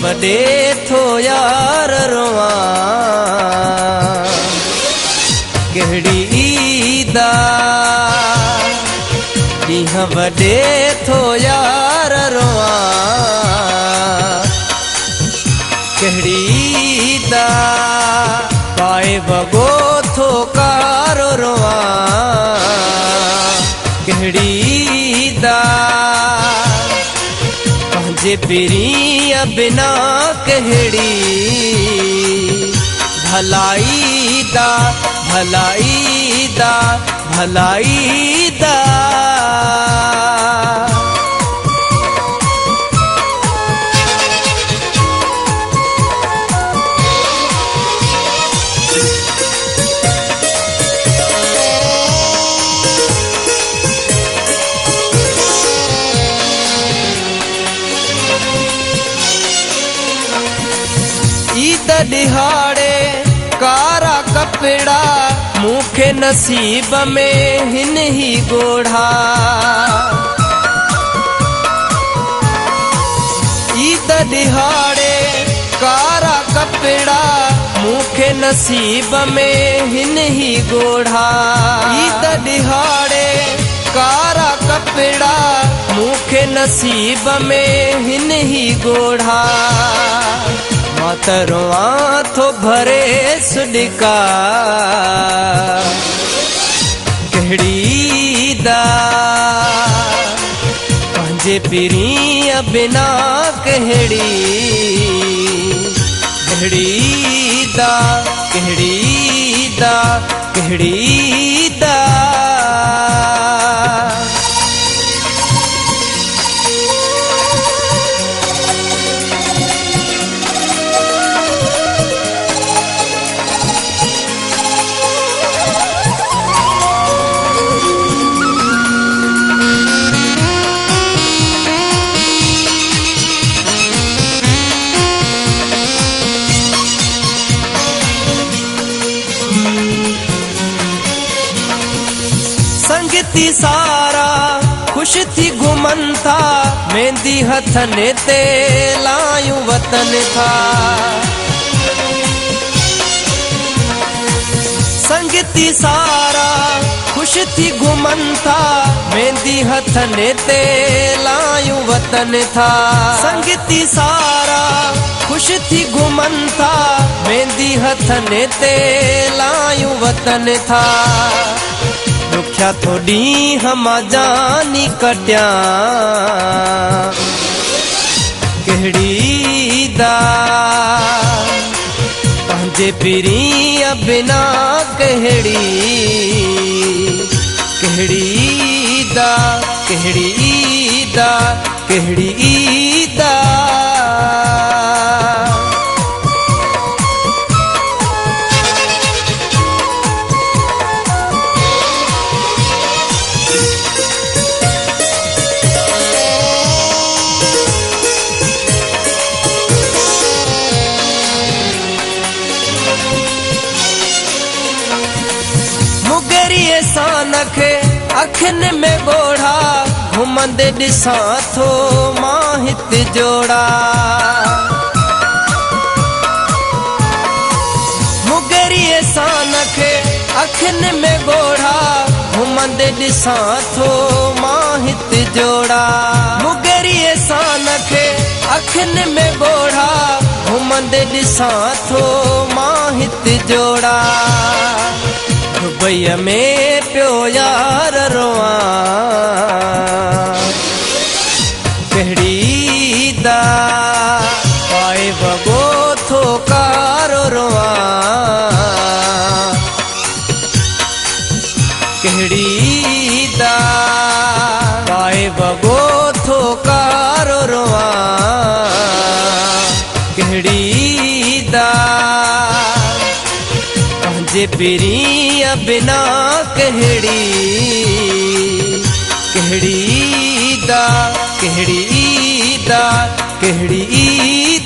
वडे थो यार रोवा केहड़ी ईदा कीह वडे थो यार रोवा केहड़ी ईदा पाए बगो थो कारो रोवा केहड़ी ईदा पंहिंजे पिरीअ बिना केहड़ी भलाई दा भलाई दा भलाई दा ईद दिहाड़े कारा कपड़ा मुखे नसीब में हिन ही गोढ़ा ईद दिहाड़े कारा कपड़ा मुखे नसीब में हिन ही गोढ़ा ईद दिहाड़े कारा कपड़ा मुखे नसीब में हिन ही गोढ़ा मातरवा थो भरे सुडिका केहड़ी दा पंहिंजे पिरीअ बिना केहड़ी केहड़ी दा केहड़ी दा केहड़ी दा संगती सारा खुश थी घुमन था मेहंदी हथन ते लायूं वतन था संगती सारा खुश थी घुमन था मेहंदी हथन ते लायूं वतन था संगती सारा खुश थी घुमन था मेहंदी हथन ते लायूं वतन था दुख्या थोड़ी हम जानी कट्या केहड़ी दा पंहिंजे पिरीअ बिना केहड़ी केहड़ी दा केहड़ी दा केहड़ी दा मुगरिए सानखे अखिन में गोढ़ा घुमंदे ॾिसां थो मां हित जोड़ा मुगरिए सानखे अखिन में गोढ़ा घुमंदे ॾिसां थो मां हित जोड़ा मुगरिए सानखे अखिन में गोढ़ा घुमंदे ॾिसां थो मां हित जोड़ा दुबई में पियो यार रोवा केहड़ी दा पाए बगो थो कारो रोवा केहड़ी दा पाए बगो थो कारो रोवा केहड़ी दा पंहिंजे पिरीअ बिना केहड़ी केहड़ी दा केहड़ी दा केहड़ी